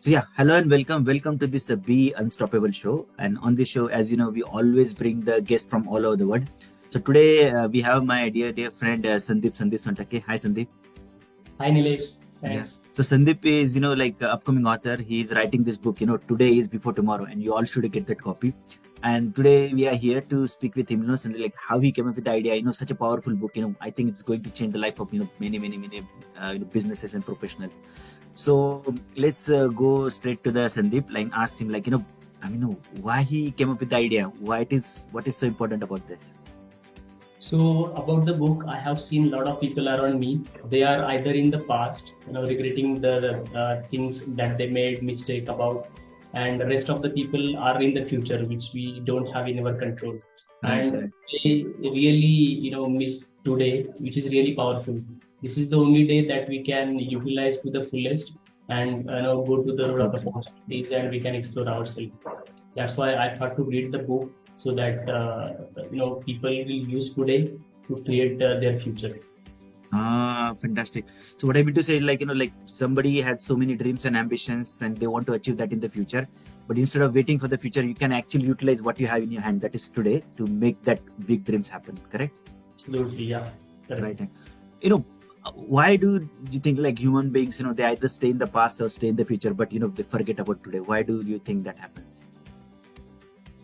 So yeah, hello and welcome to this Be Unstoppable show. And on this show, as you know, we always bring the guests from all over the world. So today we have my dear friend Sandeep Sontake. Hi Sandeep. Hi Nilesh, Yeah. thanks. So Sandeep is like upcoming author. He is writing this book. Today is before tomorrow, and you all should get that copy. And today we are here to speak with him. Sandeep, like how he came up with the idea. Such a powerful book. I think it's going to change the life of many businesses and professionals. So let's go straight to the Sandeep, like ask him why he came up with the idea, what is so important about this. So about the book, I have seen a lot of people around me. They are either in the past, regretting the things that they made mistake about, and the rest of the people are in the future, which we don't have in our control. Right, And right. they really, miss today, which is really powerful. This is the only day that we can utilize to the fullest, and go to the road of Absolutely. opportunities, and we can explore ourselves. That's why I thought to read the book so that people will use today to create their future. Fantastic. So what I mean to say, like somebody had so many dreams and ambitions and they want to achieve that in the future. But instead of waiting for the future, you can actually utilize what you have in your hand, that is today, to make that big dreams happen. Correct? Absolutely, yeah, correct. Right. You know, why do you think like human beings, they either stay in the past or stay in the future, but they forget about today? Why do you think that happens?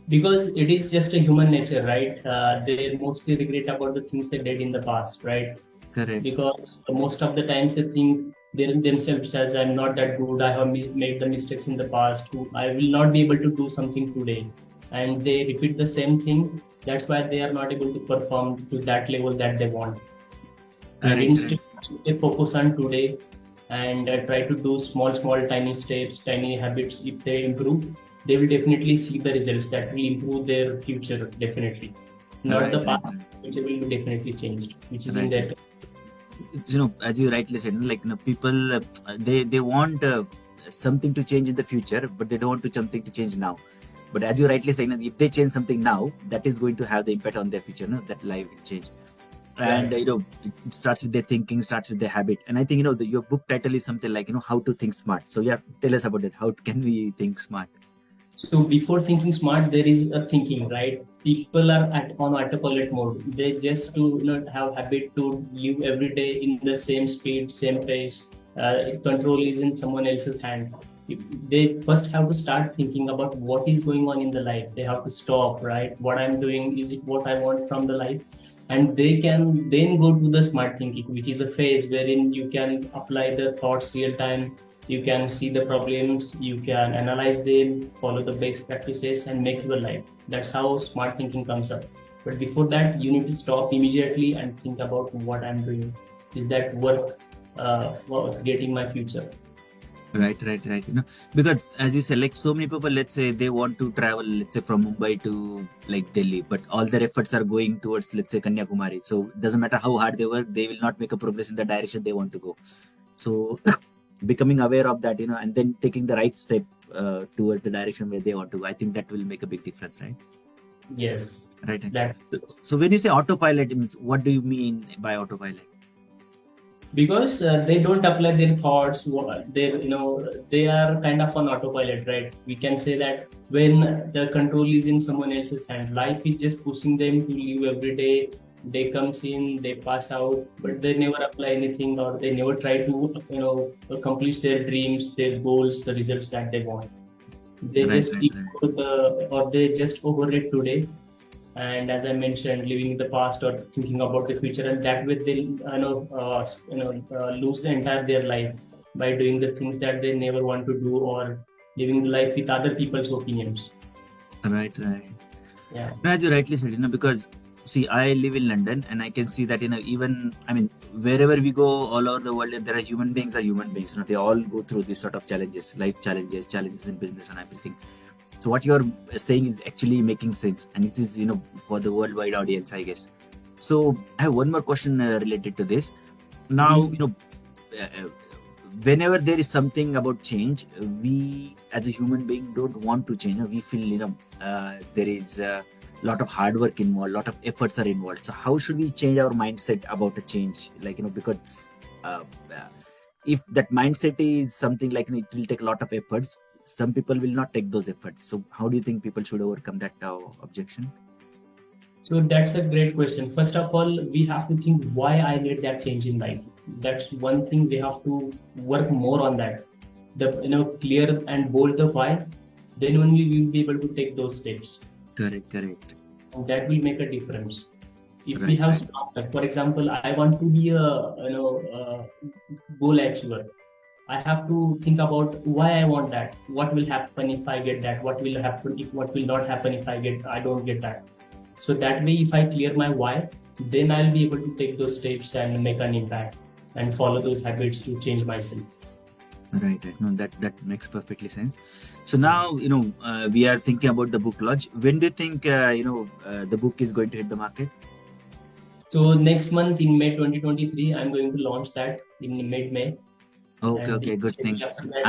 Because it is just a human nature, right? They mostly regret about the things they did in the past, right? Correct. Because most of the times they think themselves as I'm not that good, I have made the mistakes in the past, I will not be able to do something today, and they repeat the same thing. That's why they are not able to perform to that level that they want. And Correct. instead they focus on today and try to do small tiny steps, tiny habits. If they improve, they will definitely see the results that will improve their future, definitely. Not Right, the right, past, which will be definitely changed, which is in right, their. right. As you rightly said, like people they want something to change in the future, but they don't want to something to change now. But as you rightly said, if they change something now, that is going to have the impact on their future. No, that life will change. And Correct. it starts with their thinking, starts with their habit. And I think your book title is something like how to think smart. So yeah, tell us about it. How can we think smart? So before thinking smart, there is a thinking, right? People are on autopilot mode. They just to have habit to live every day in the same speed, same pace. Control is in someone else's hand. They first have to start thinking about what is going on in the life. They have to stop, right? What I'm doing, is it what I want from the life? And they can then go to the smart thinking, which is a phase wherein you can apply the thoughts real time. You can see the problems, you can analyze them, follow the best practices, and make your life. That's how smart thinking comes up. But before that, you need to stop immediately and think about what I'm doing. Is that worth for creating my future? Right, right, right. Because as you said, like so many people, let's say they want to travel, let's say from Mumbai to like Delhi, but all their efforts are going towards, let's say, Kanyakumari. So it doesn't matter how hard they work, they will not make a progress in the direction they want to go. So becoming aware of that, and then taking the right step towards the direction where they want to, I think that will make a big difference, right? Yes, Right. that. So when you say autopilot, it means what do you mean by autopilot? Because they don't apply their thoughts. They they are kind of on autopilot, right? We can say that when the control is in someone else's hand, life is just pushing them to live every day. They comes in, they pass out, but they never apply anything, or they never try to accomplish their dreams, their goals, the results that they want. They Right, just right, keep right. to the, or they just overrate today, and as I mentioned, living in the past or thinking about the future, and that way they lose the entire their life by doing the things that they never want to do, or living the life with other people's opinions. Right, right. Yeah. No, as you rightly said, because see, I live in London and I can see that, even, I mean, wherever we go all over the world, there are human beings are human beings. They all go through these sort of challenges, life challenges, challenges in business and everything. So what you're saying is actually making sense. And it is, for the worldwide audience, I guess. So I have one more question related to this. Now, Mm-hmm. uh, whenever there is something about change, we as a human being don't want to change. We feel there is a lot of hard work involved, a lot of efforts are involved. So how should we change our mindset about a change, like because uh, uh, if that mindset is something like it will take a lot of efforts, some people will not take those efforts. So how do you think people should overcome that objection? So that's a great question. First of all, we have to think why I need that change in life. That's one thing we have to work more on that. The clear and bold the why, then only we will be able to take those steps. Correct. And that will make a difference. If we Right, have, right. for example, I want to be a goal achiever. I have to think about why I want that. What will happen if I get that? What will happen if what will not happen if I don't get that? So that way, if I clear my why, then I'll be able to take those steps and make an impact and follow those habits to change myself. Right. No, that makes perfectly sense. So now, we are thinking about the book launch. When do you think, the book is going to hit the market? So next month in May 2023, I'm going to launch that in mid-May. Okay, good thing. After that,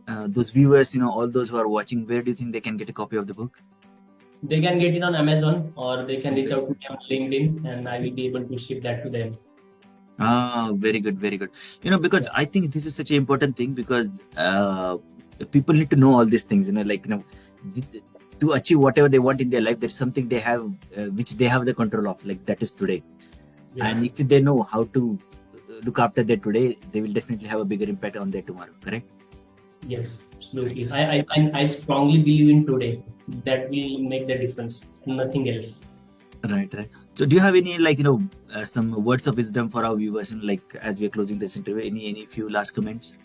And those viewers, all those who are watching, where do you think they can get a copy of the book? they can get it on Amazon or they can reach out to me on LinkedIn and I will be able to ship that to them. Very good, very good. Because I think this is such an important thing, because people need to know all these things. To achieve whatever they want in their life, there's something they have, which they have the control of. Like that is today. Yes. And if they know how to look after their today, they will definitely have a bigger impact on their tomorrow. Correct? Yes, absolutely. I strongly believe in today. That will make the difference. Nothing else. Right. So do you have any some words of wisdom for our viewers, as we're closing this interview? Any few last comments?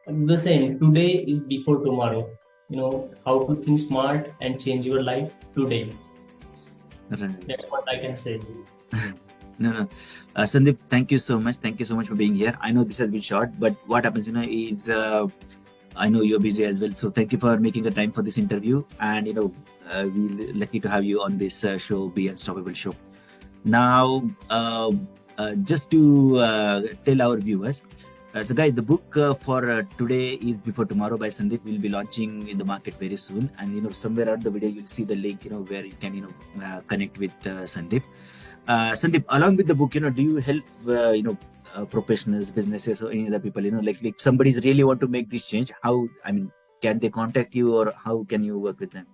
The same. Today is before tomorrow. How to think smart and change your life today. Right. That's what I can say. No. Sandeep, thank you so much. Thank you so much for being here. I know this has been short, but what happens, is I know you're busy as well. So thank you for making the time for this interview. And, we're lucky to have you on this show, Be Unstoppable Show. Now, just to tell our viewers, so guys, the book for today is Before Tomorrow by Sandeep will be launching in the market very soon. And, somewhere on the video, you'll see the link, where you can, connect with Sandeep. Sandeep, along with the book, do you help, professionals, businesses, or any other people, like somebody's really want to make this change? Can they contact you, or how can you work with them?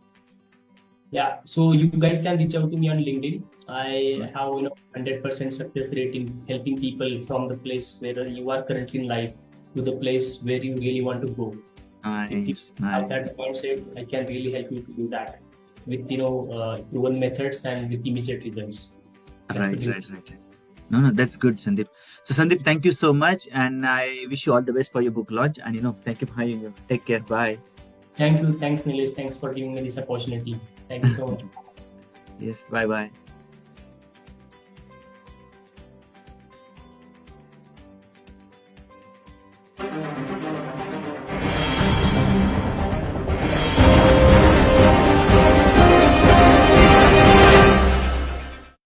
Yeah, so you guys can reach out to me on LinkedIn. I have 100% success rate in helping people from the place where you are currently in life to the place where you really want to go. Nice. Have that mindset, I can really help you to do that with proven methods and with immediate results. Right. No, that's good, Sandeep. So Sandeep, thank you so much, and I wish you all the best for your book launch. And thank you for having you. Take care. Bye. Thank you. Thanks, Nilesh. Thanks for giving me this opportunity. Thank you so much. Yes. Bye.